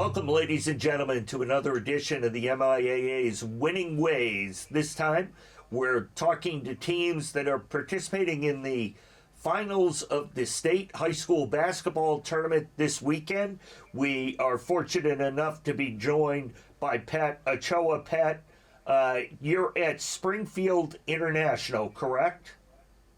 Welcome, ladies and gentlemen, to another edition of the MIAA's Winning Ways. This time, we're talking to teams that are participating in the finals of the state high school basketball tournament this weekend. We are fortunate enough to be joined by Pat Ochoa. Pat, you're at Springfield International, correct?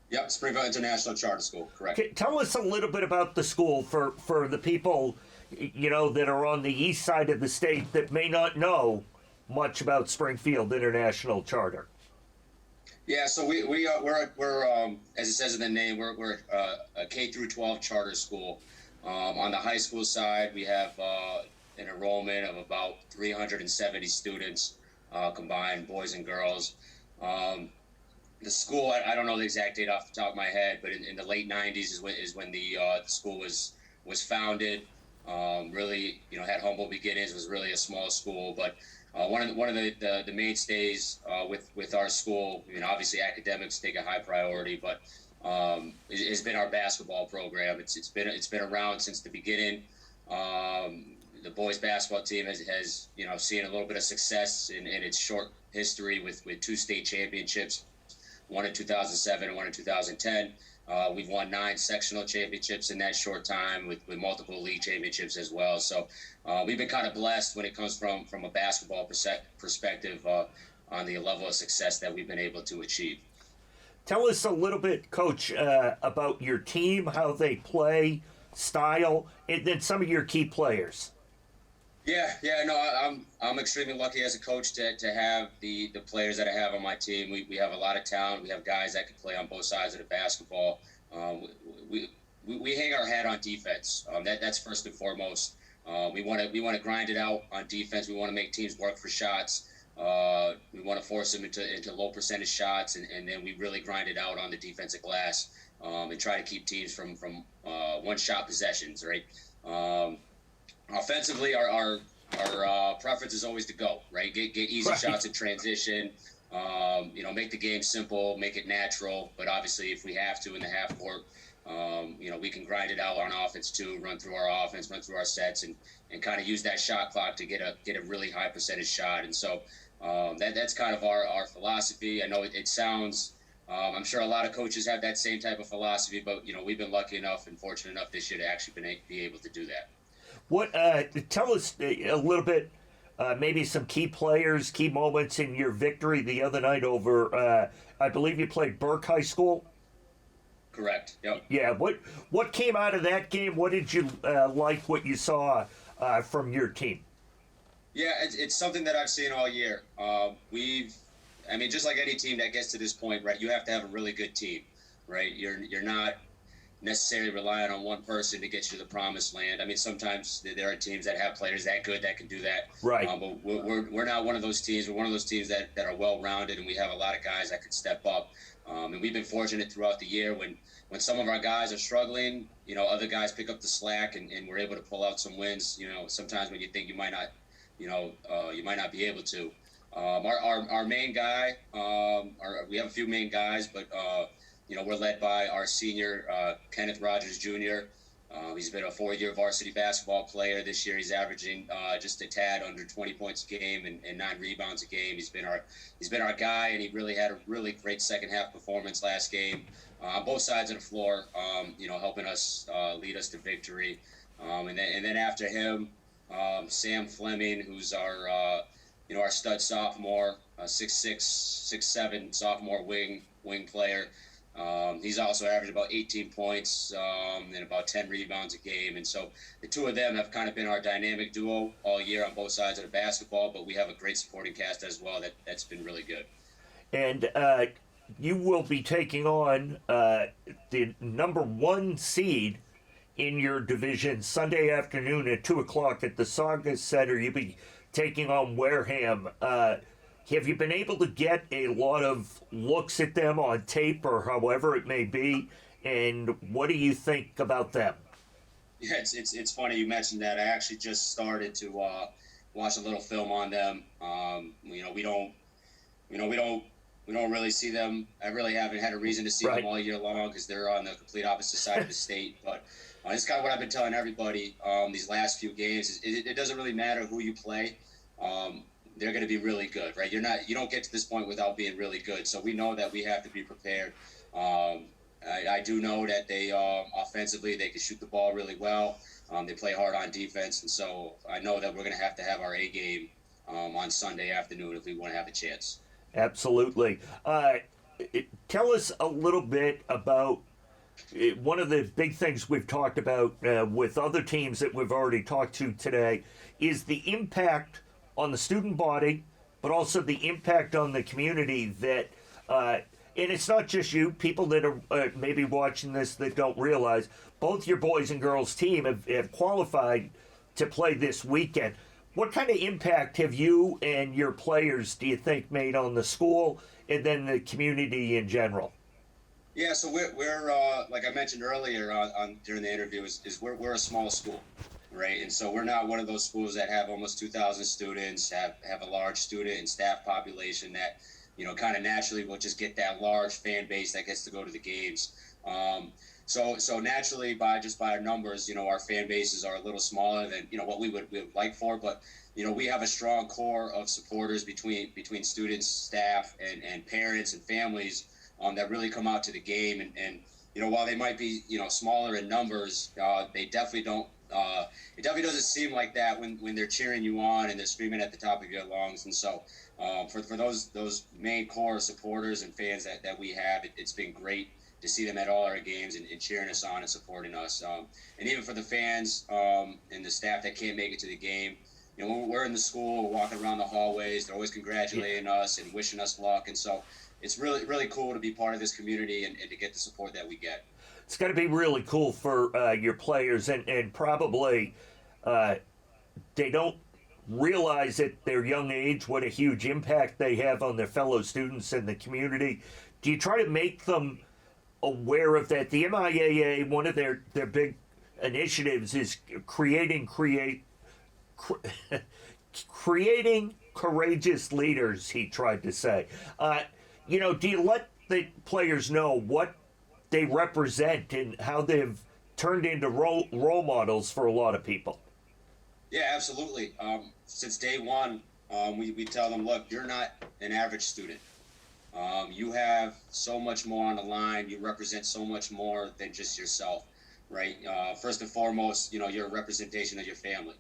Yep, Springfield International Charter School, correct. Tell us a little bit about the school for the people, that are on the east side of the state that may not know much about Springfield International Charter. Yeah, so we're as it says in the name, we're a K through 12 charter school. On the high school side, we have an enrollment of about 370 students combined, boys and girls. The school, I don't know the exact date off the top of my head, but in the late 90s is when the school was founded. Really, had humble beginnings. Was really a small school, but one of the mainstays with our school, obviously academics take a high priority, but has been our basketball program. It's been around since the beginning. The boys basketball team has seen a little bit of success in its short history with 2 state championships, one in 2007 and one in 2010. We've won 9 sectional championships in that short time with multiple league championships as well. So we've been kind of blessed when it comes from a basketball perspective on the level of success that we've been able to achieve. Tell us a little bit, Coach, about your team, how they play, style, and then some of your key players. I'm extremely lucky as a coach to have the players that I have on my team. We have a lot of talent. We have guys that can play on both sides of the basketball. We hang our hat on defense. That's first and foremost. We want to grind it out on defense. We want to make teams work for shots. We want to force them into low percentage shots, and then we really grind it out on the defensive glass and try to keep teams from one shot possessions. Right. Offensively, our preference is always to go, right? Get easy shots in transition, make the game simple, make it natural. But obviously, if we have to in the half court, we can grind it out on offense too, run through our offense, run through our sets, and kind of use that shot clock to get a really high percentage shot. And so that's kind of our philosophy. I know it sounds. I'm sure a lot of coaches have that same type of philosophy, but we've been lucky enough and fortunate enough this year to actually be able to do that. What? Tell us a little bit, maybe some key players, key moments in your victory the other night over, I believe you played Burke High School? Correct, yep. Yeah, what came out of that game? What did you like what you saw from your team? Yeah, it's something that I've seen all year. Just like any team that gets to this point, right, you have to have a really good team, right? You're not necessarily relying on one person to get you to the promised land. Sometimes there are teams that have players that good that can do that. Right. But we're not one of those teams. We're one of those teams that are well-rounded, and we have a lot of guys that can step up. And we've been fortunate throughout the year when some of our guys are struggling, other guys pick up the slack, and we're able to pull out some wins. Sometimes when you think you might not, you might not be able to. Our main guy, we have a few main guys, but we're led by our senior, Kenneth Rogers Jr. He's been a 4-year varsity basketball player. This year he's averaging just a tad under 20 points a game and 9 rebounds a game. He's been our guy, and he really had a really great second half performance last game on both sides of the floor, helping us lead us to victory. And then after him, Sam Fleming, who's our stud sophomore, 6'6", 6'7" sophomore wing player. He's also averaged about 18 points and about 10 rebounds a game. And so the two of them have kind of been our dynamic duo all year on both sides of the basketball, but we have a great supporting cast as well that's been really good. And you will be taking on the number 1 seed in your division Sunday afternoon at 2 o'clock at the Saugus Center. You'll be taking on Wareham. Have you been able to get a lot of looks at them on tape or however it may be? And what do you think about them? Yeah, it's funny you mentioned that. I actually just started to watch a little film on them. We don't We don't really see them. I really haven't had a reason to see Right. them all year long because they're on the complete opposite side of the state. But it's kind of what I've been telling everybody these last few games. It doesn't really matter who you play. They're going to be really good, right? You don't get to this point without being really good. So we know that we have to be prepared. I do know that they offensively they can shoot the ball really well. They play hard on defense, and so I know that we're going to have our A game on Sunday afternoon if we want to have a chance. Absolutely. Tell us a little bit about one of the big things we've talked about with other teams that we've already talked to today is the impact on the student body, but also the impact on the community that, and it's not just you, people that are maybe watching this that don't realize, both your boys and girls team have qualified to play this weekend. What kind of impact have you and your players, do you think, made on the school and then the community in general? Yeah, so we're like I mentioned earlier on during the interview, is we're a small school, right? And so we're not one of those schools that have almost 2,000 students, have a large student and staff population that, kind of naturally will just get that large fan base that gets to go to the games. So naturally, by our numbers, our fan bases are a little smaller than what we would like for, but we have a strong core of supporters between students, staff, and parents and families that really come out to the game. And while they might be smaller in numbers, they definitely don't. It definitely doesn't seem like that when they're cheering you on and they're screaming at the top of your lungs. And so for those main core supporters and fans that we have, it's been great to see them at all our games and cheering us on and supporting us. And even for the fans and the staff that can't make it to the game, when we're in the school, we're walking around the hallways, they're always congratulating us and wishing us luck. And so it's really, really cool to be part of this community and to get the support that we get. It's got to be really cool for your players, and probably they don't realize at their young age what a huge impact they have on their fellow students and the community. Do you try to make them aware of that? The MIAA, one of their big initiatives is creating courageous leaders, he tried to say. Do you let the players know what they represent and how they've turned into role models for a lot of people? Yeah, absolutely. Since day one, we tell them, look, you're not an average student. You have so much more on the line. You represent so much more than just yourself, right? First and foremost, you're a representation of your family.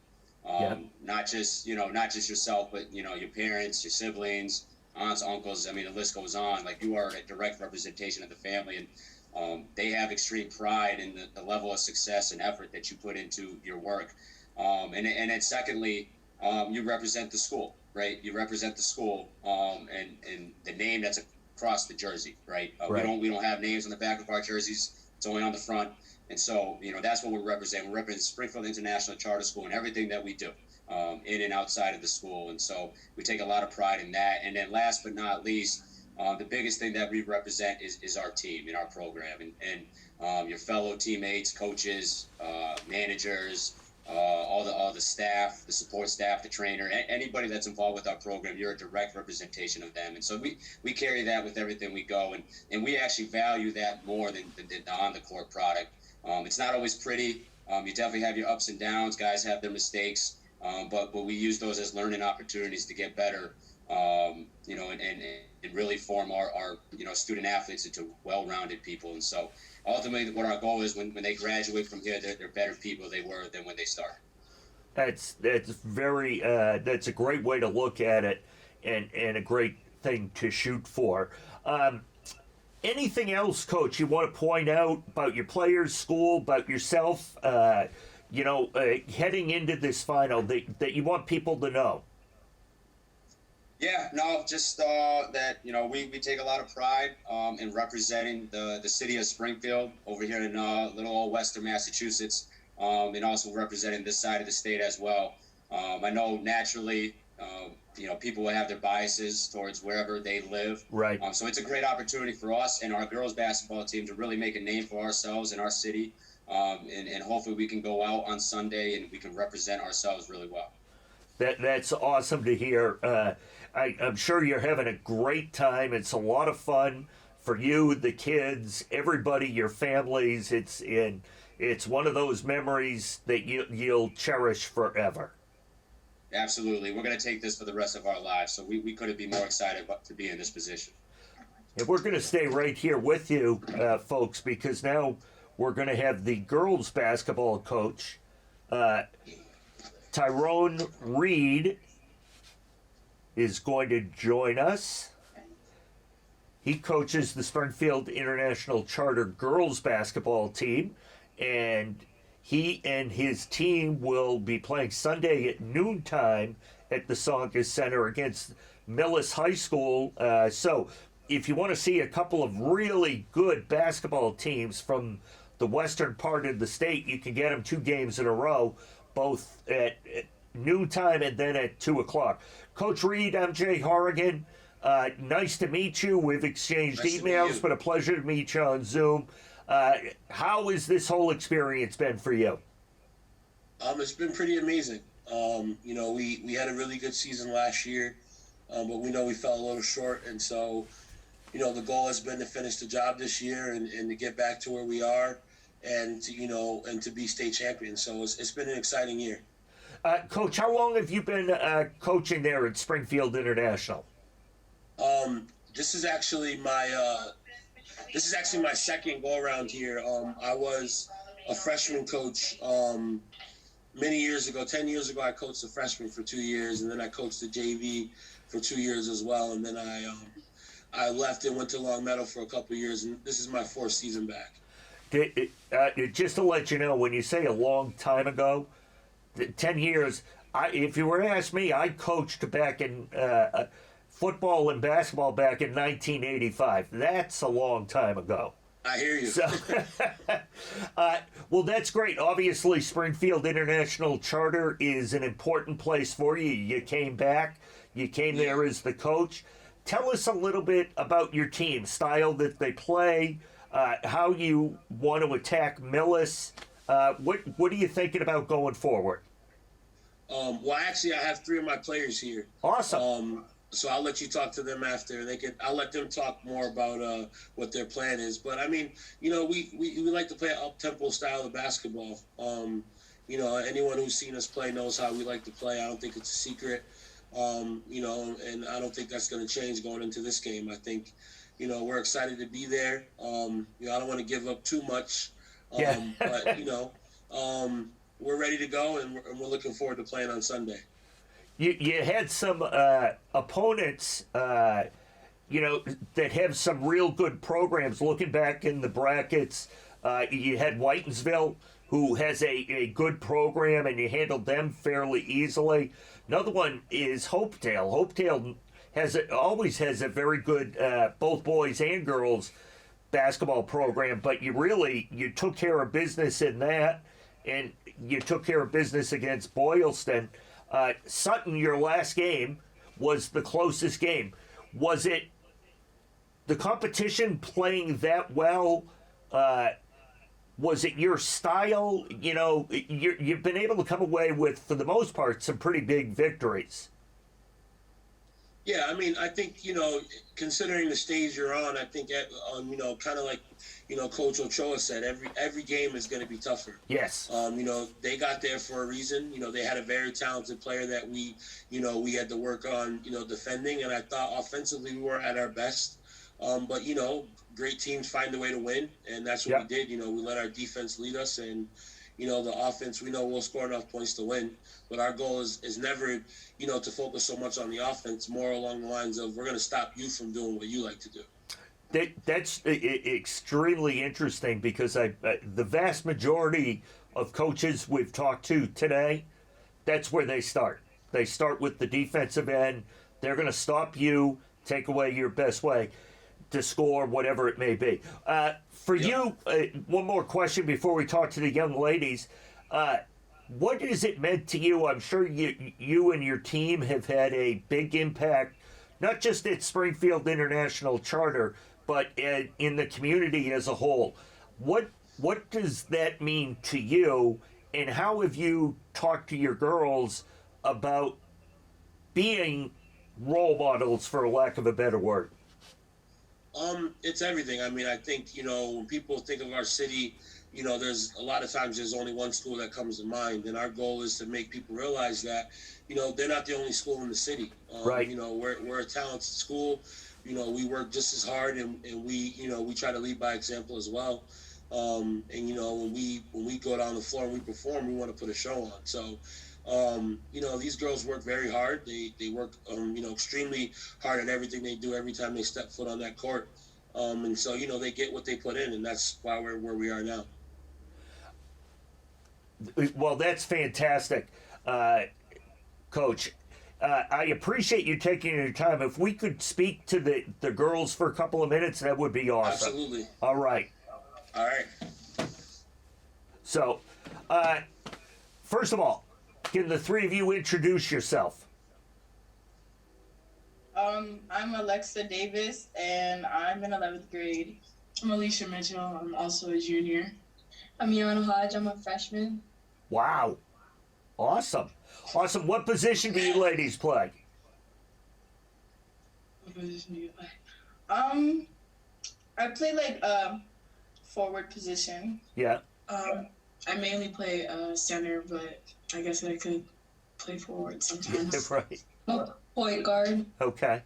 Not just yourself, but, your parents, your siblings, aunts, uncles. I mean, the list goes on. Like, you are a direct representation of the family. And they have extreme pride in the level of success and effort that you put into your work. And then secondly, you represent the school, right? You represent the school and the name that's across the jersey, right? Right. We don't have names on the back of our jerseys. It's only on the front. And so, that's what we represent. We represent Springfield International Charter School and everything that we do in and outside of the school. And so we take a lot of pride in that. And then last but not least, the biggest thing that we represent is our team and our program and your fellow teammates, coaches, managers, all the staff, the support staff, the trainer, anybody that's involved with our program. You're a direct representation of them. And so we carry that with everything we go. And we actually value that more than the on-the-court product. It's not always pretty. You definitely have your ups and downs. Guys have their mistakes. But we use those as learning opportunities to get better, and really form our student athletes into well-rounded people. And so ultimately what our goal is when they graduate from here, they're better people they were than when they start. That's very that's a great way to look at it, and a great thing to shoot for. Anything else, Coach, you want to point out about your players, school, about yourself, heading into this final that you want people to know? Yeah, no, just that, we take a lot of pride in representing the city of Springfield over here in little old Western Massachusetts, and also representing this side of the state as well. I know naturally, people will have their biases towards wherever they live. Right. So it's a great opportunity for us and our girls basketball team to really make a name for ourselves and our city. And hopefully we can go out on Sunday and we can represent ourselves really well. That's awesome to hear. I'm sure you're having a great time. It's a lot of fun for you, the kids, everybody, your families. It's one of those memories that you'll cherish forever. Absolutely. We're going to take this for the rest of our lives. So we couldn't be more excited to be in this position. And we're going to stay right here with you, folks, because now we're going to have the girls basketball coach, Tyrone Reed, is going to join us. He coaches the Springfield International Charter girls basketball team, and he and his team will be playing Sunday at noontime at the Sonka Center against Millis High School. So if you want to see a couple of really good basketball teams from the western part of the state, you can get them 2 games in a row, both at noontime and then at 2 o'clock. Coach Reed, I'm Jay Horrigan. Nice to meet you. We've exchanged emails, but a pleasure to meet you on Zoom. How has this whole experience been for you? It's been pretty amazing. We had a really good season last year, but we know we fell a little short. And so, the goal has been to finish the job this year and to get back to where we are and to be state champions. So it's been an exciting year. Coach, how long have you been coaching there at Springfield International? This is actually my second go around here. I was a freshman coach many years ago. 10 years ago, I coached the freshmen for 2 years, and then I coached the JV for 2 years as well. And then I left and went to Long Meadow for a couple of years, and this is my 4th season back. Just to let you know, when you say a long time ago, 10 years, if you were to ask me, I coached back in football and basketball back in 1985. That's a long time ago. I hear you. So, well, that's great. Obviously, Springfield International Charter is an important place for you. You came back. You came there as the coach. Tell us a little bit about your team, style that they play, how you want to attack Millis. What are you thinking about going forward? Well, actually, I have 3 of my players here. Awesome. So I'll let you talk to them after. I'll let them talk more about what their plan is. But I mean, we like to play an up-tempo style of basketball. Anyone who's seen us play knows how we like to play. I don't think it's a secret. And I don't think that's going to change going into this game. I think, we're excited to be there. I don't want to give up too much. But we're ready to go, and we're looking forward to playing on Sunday. You had some opponents, that have some real good programs. Looking back in the brackets, you had Whitensville, who has a good program, and you handled them fairly easily. Another one is Hopedale. Hopedale always has a very good both boys and girls basketball program, but you took care of business in that, and you took care of business against Boylston. Sutton, your last game, was the closest game. Was it the competition playing that well? Was it your style? You've been able to come away with, for the most part, some pretty big victories. Yeah, I mean, I think, considering the stage you're on, I think, kind of like, Coach Ochoa said, every game is going to be tougher. Yes. They got there for a reason. They had a very talented player that we had to work on, defending. And I thought offensively we were at our best. But, great teams find a way to win. And that's what we did. We let our defense lead us. And, the offense, we know we'll score enough points to win. But our goal is never, to focus so much on the offense, more along the lines of we're going to stop you from doing what you like to do. That's extremely interesting, because the vast majority of coaches we've talked to today, that's where they start. They start with the defensive end. They're going to stop you, take away your best way to score, whatever it may be. For you, one more question before we talk to the young ladies. What has it meant to you? I'm sure you and your team have had a big impact, not just at Springfield International Charter, but in the community as a whole. What does that mean to you, and how have you talked to your girls about being role models, for lack of a better word? It's everything. I mean, I think, when people think of our city, there's a lot of times there's only one school that comes to mind. And our goal is to make people realize that, they're not the only school in the city. Right. We're a talented school. We work just as hard, and we try to lead by example as well. And, when we go down the floor and we perform, we want to put a show on. So, these girls work very hard. They work, extremely hard at everything they do every time they step foot on that court. And so, they get what they put in, and that's why we're where we are now. Well, that's fantastic, Coach. I appreciate you taking your time. If we could speak to the girls for a couple of minutes, that would be awesome. Absolutely. All right. All right. So, first of all, can the three of you introduce yourself? I'm Alexa Davis, and I'm in 11th grade. I'm Alicia Mitchell. I'm also a junior. I'm Yana Hodge. I'm a freshman. Wow. Awesome. Awesome. What position do you ladies play? What position do you play? I play forward position. Yeah. I mainly play center, but I guess I could play forward sometimes. Right. Point guard. Okay.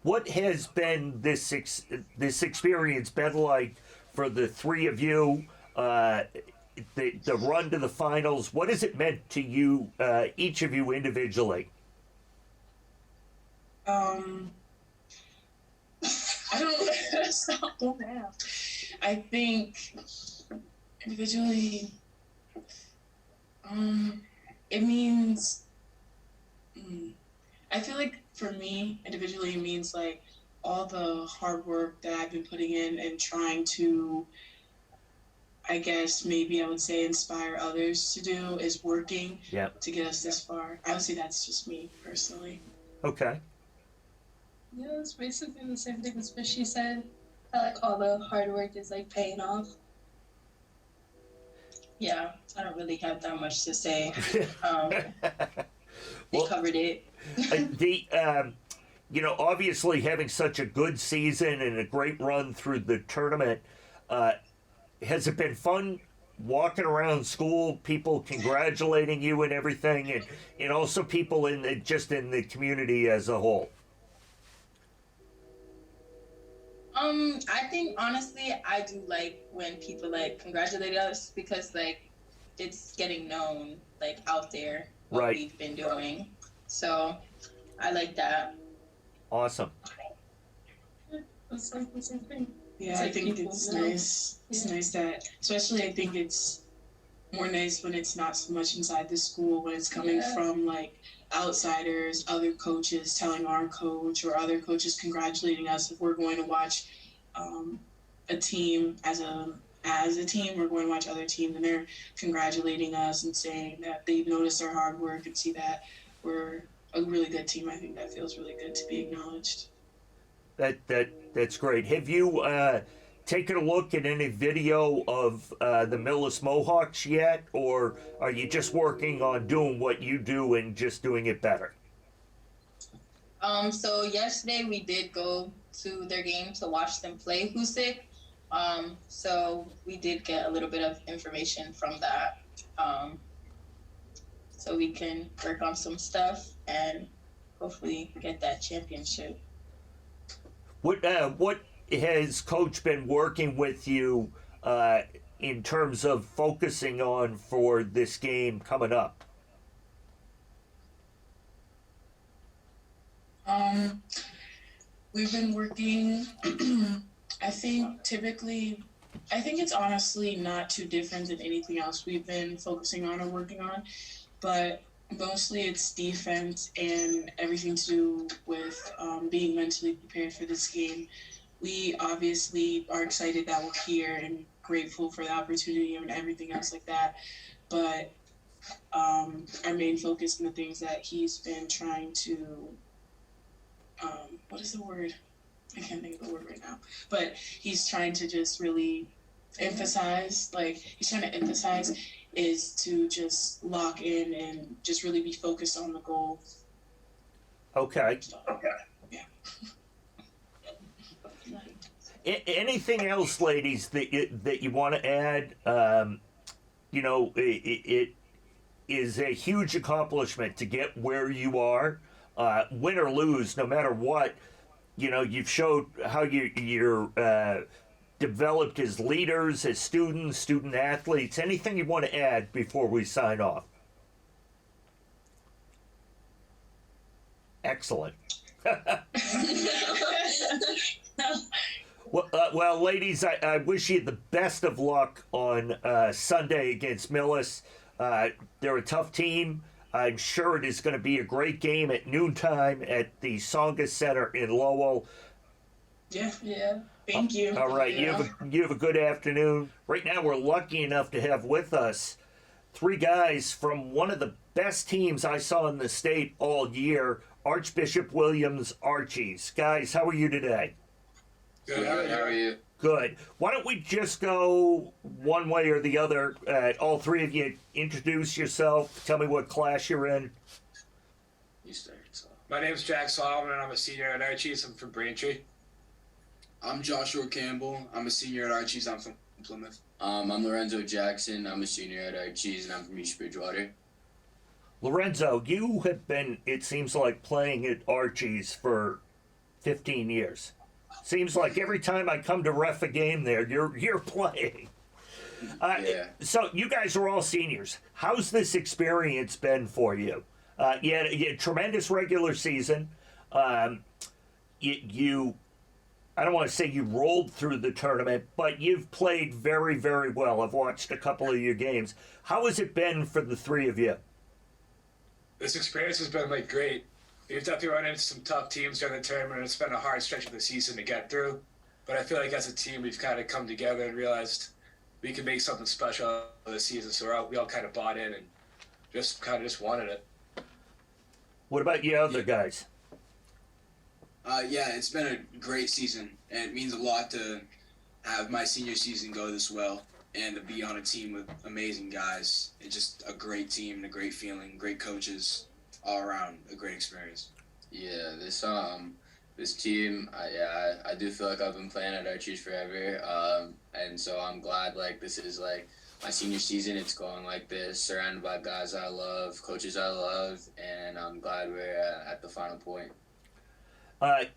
What has been this experience been like for the three of you? The run to the finals. What has it meant to you, each of you individually? I don't know. I think individually, it means. I feel like for me, individually, it means like all the hard work that I've been putting in and trying to, I guess maybe I would say, inspire others to do is working to get us this far. I would say that's just me personally. Okay. Yeah, it's basically the same thing as what she said. I like all the hard work is like paying off. Yeah, I don't really have that much to say. They Well, covered it. Obviously having such a good season and a great run through the tournament, has it been fun walking around school, people congratulating you and everything, and also people in the community as a whole? I think honestly, I do like when people congratulate us because it's getting known out there what Right. we've been doing. So I like that. Awesome. It's like the same thing. Yeah, It's I like think people it's know. nice. It's Yeah. nice that, especially I think it's more nice when it's not so much inside the school, when it's coming Yeah. from outsiders, other coaches telling our coach or other coaches congratulating us if we're going to watch a team as a team. We're going to watch other teams and they're congratulating us and saying that they've noticed our hard work and see that we're a really good team. I think that feels really good to be acknowledged. That's great. Have you taken a look at any video of the Millis Mohawks yet, or are you just working on doing what you do and just doing it better? So yesterday we did go to their game to watch them play Hoosick. So we did get a little bit of information from that. So we can work on some stuff and hopefully get that championship. What has Coach been working with you in terms of focusing on for this game coming up? We've been working, I think it's honestly not too different than anything else we've been focusing on or working on, but mostly it's defense and everything to do with being mentally prepared for this game. We obviously are excited that we're here and grateful for the opportunity and everything else like that, but our main focus and the things that he's been trying to what is the word? I can't think of the word right now. But he's trying to just really emphasize, is to just lock in and just really be focused on the goal. Okay. Anything else, ladies, that you want to add? It is a huge accomplishment to get where you are, win or lose, no matter what. You've showed how you're developed as leaders, as students, student athletes. Anything you want to add before we sign off? Excellent. Well, ladies, I wish you the best of luck on Sunday against Millis. They're a tough team. I'm sure it is going to be a great game at noontime at the Songa Center in Lowell. Yeah. Yeah. Thank you. All right, you have a good afternoon. Right now, we're lucky enough to have with us three guys from one of the best teams I saw in the state all year, Archbishop Williams Archies. Guys, how are you today? Good. How are you? Good. Why don't we just go one way or the other? All three of you introduce yourself. Tell me what class you're in. You start. My name's Jack Solomon, and I'm a senior at Archies. I'm from Braintree. I'm Joshua Campbell. I'm a senior at Archies. I'm from Plymouth. I'm Lorenzo Jackson. I'm a senior at Archies, and I'm from East Bridgewater. Lorenzo, you have been, it seems like, playing at Archies for 15 years. Seems like every time I come to ref a game there, you're playing. Yeah. So you guys are all seniors. How's this experience been for you? You had a tremendous regular season. You I don't want to say you rolled through the tournament, but you've played very, very well. I've watched a couple of your games. How has it been for the three of you? This experience has been great. We've definitely run into some tough teams during the tournament, and it's been a hard stretch of the season to get through. But I feel like as a team, we've kind of come together and realized we can make something special this season. So we all kind of bought in and just wanted it. What about you other guys? Yeah, it's been a great season, and it means a lot to have my senior season go this well and to be on a team with amazing guys. It's just a great team and a great feeling, great coaches, all around a great experience. Yeah, this team, I do feel like I've been playing at Archies forever, and so I'm glad this is my senior season. It's going like this, surrounded by guys I love, coaches I love, and I'm glad we're at the final point. I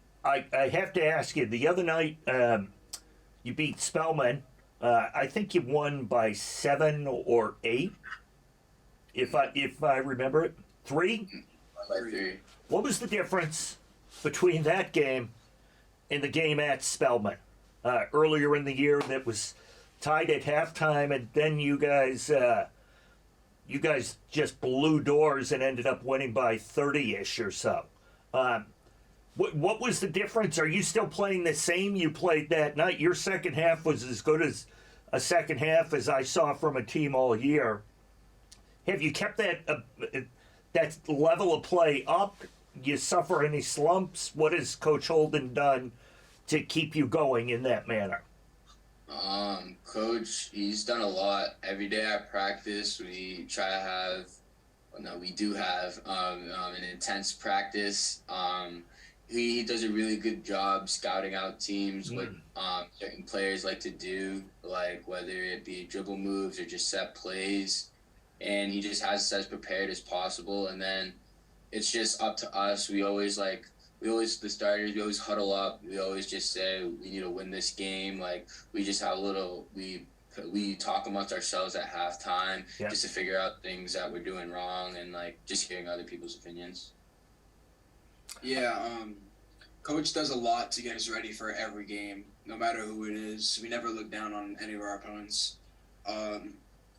have to ask you, the other night you beat Spellman. I think you won by 7 or 8, if I remember it. 3? By 3. What was the difference between that game and the game at Spellman earlier in the year that was tied at halftime, and then you guys just blew doors and ended up winning by 30-ish or so? What was the difference? Are you still playing the same you played that night? Your second half was as good as a second half as I saw from a team all year. Have you kept that level of play up? You suffer any slumps? What has Coach Holden done to keep you going in that manner? Coach, he's done a lot. Every day at practice, we try to have, we do have an intense practice. He does a really good job scouting out teams, what certain players like to do, whether it be dribble moves or just set plays. And he just has us as prepared as possible. And then it's just up to us. The starters, we always huddle up. We always just say, we need to win this game. We just have we talk amongst ourselves at halftime just to figure out things that we're doing wrong and just hearing other people's opinions. Yeah, Coach does a lot to get us ready for every game, no matter who it is. We never look down on any of our opponents.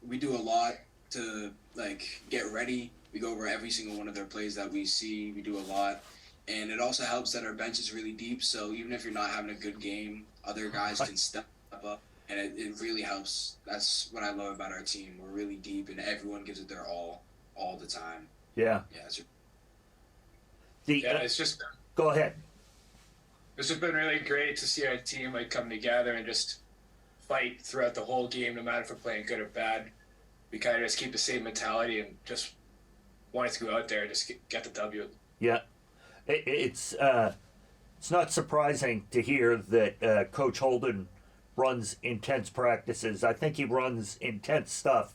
We do a lot to get ready. We go over every single one of their plays that we see. We do a lot, and it also helps that our bench is really deep. So even if you're not having a good game, other guys can step up, and it really helps. That's what I love about our team. We're really deep, and everyone gives it their all the time. Yeah. Yeah. It's just go ahead. It's just been really great to see our team come together and just fight throughout the whole game, no matter if we're playing good or bad. We kind of just keep the same mentality and just want to go out there and just get the W. Yeah. It's not surprising to hear that Coach Holden runs intense practices. I think he runs intense stuff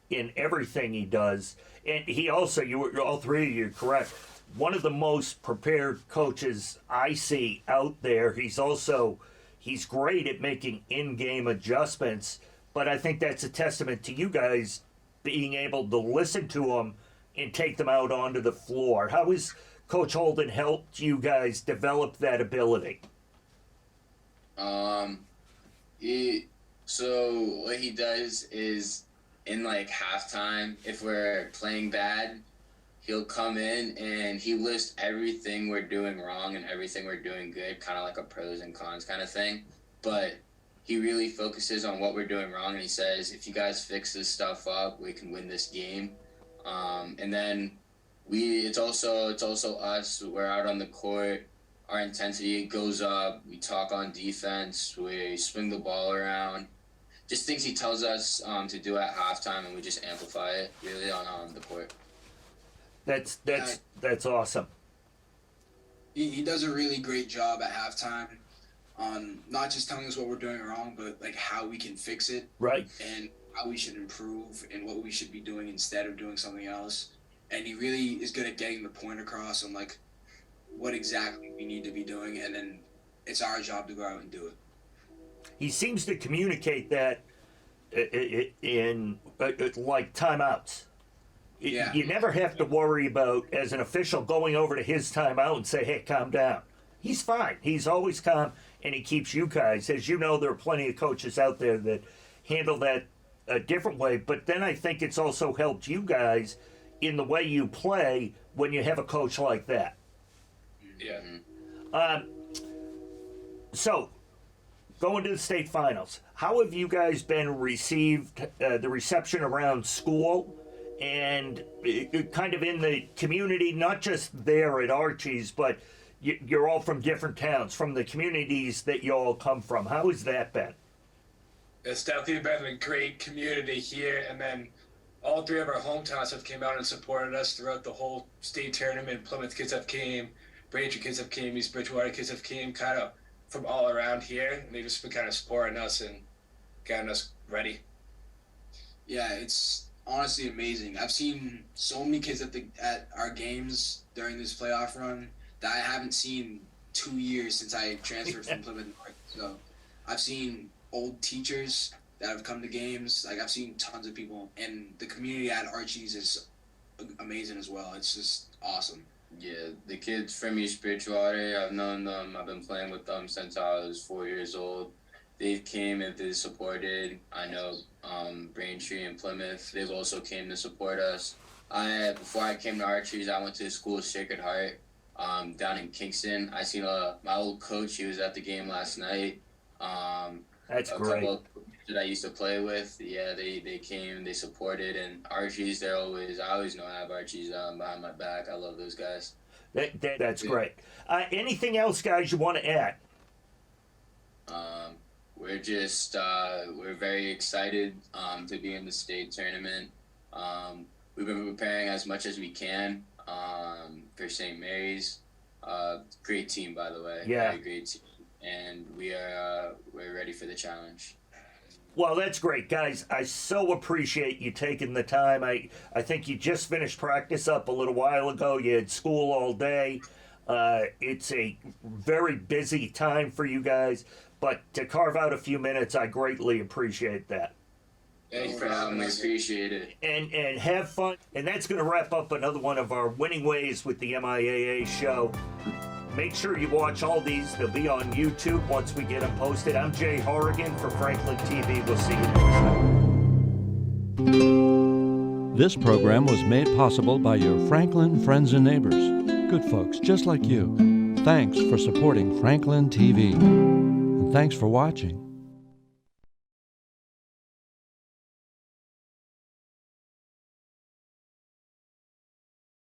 in everything he does. And he also, all three of you are correct, one of the most prepared coaches I see out there. He's great at making in-game adjustments, but I think that's a testament to you guys being able to listen to them and take them out onto the floor. How has Coach Holden helped you guys develop that ability? So what he does is in like halftime, if we're playing bad, he'll come in and he lists everything we're doing wrong and everything we're doing good, kind of like a pros and cons kind of thing. But he really focuses on what we're doing wrong, and he says, if you guys fix this stuff up, we can win this game. And then it's also us. We're out on the court. Our intensity goes up. We talk on defense. We swing the ball around. Just things he tells us to do at halftime, and we just amplify it really on the court. That's awesome. He does a really great job at halftime on not just telling us what we're doing wrong, but like how we can fix it, right? And how we should improve and what we should be doing instead of doing something else. And he really is good at getting the point across on like what exactly we need to be doing, and then it's our job to go out and do it. He seems to communicate that in like timeouts. Yeah. You never have to worry about, as an official, going over to his timeout and say, hey, calm down. He's fine. He's always calm, and he keeps you guys. As you know, there are plenty of coaches out there that handle that a different way, but then I think it's also helped you guys in the way you play when you have a coach like that. Yeah. So, going to the state finals, how have you guys been received, the reception around school and kind of in the community, not just there at Archie's, but you're all from different towns, from the communities that you all come from. How has that been? It's definitely been a great community here, and then all three of our hometowns have came out and supported us throughout the whole state tournament. Plymouth kids have came, Braintree kids have came, East Bridgewater kids have came, kind of from all around here, and they've just been kind of supporting us and getting us ready. Yeah, it's honestly amazing. I've seen so many kids at our games during this playoff run that I haven't seen 2 years since I transferred from Plymouth North. So I've seen old teachers that have come to games. Like, I've seen tons of people, and the community at Archie's is amazing as well. It's just awesome. Yeah, the kids from East Bridgewater, I've known them. I've been playing with them since I was 4 years old. They came and they supported. I know Braintree and Plymouth, they've also came to support us. Before I came to Archie's, I went to school of Sacred Heart down in Kingston. I seen my old coach. He was at the game last night. That's a great. couple of that I used to play with, yeah, they came, they supported, and Archie's, I always know I have Archie's behind my back. I love those guys. That's great. Anything else, guys, you want to add? We're just, we're very excited to be in the state tournament. We've been preparing as much as we can for St. Mary's. Great team, by the way. Yeah. Very great team. And we're ready for the challenge. Well, that's great, guys. I so appreciate you taking the time. I think you just finished practice up a little while ago. You had school all day. It's a very busy time for you guys, but to carve out a few minutes, I greatly appreciate that. Thanks for having me. Appreciate it. And have fun. And that's going to wrap up another one of our Winning Ways with the MIAA show. Make sure you watch all these. They'll be on YouTube once we get them posted. I'm Jay Horrigan for Franklin TV. We'll see you next time. This program was made possible by your Franklin friends and neighbors. Good folks just like you. Thanks for supporting Franklin TV. And thanks for watching.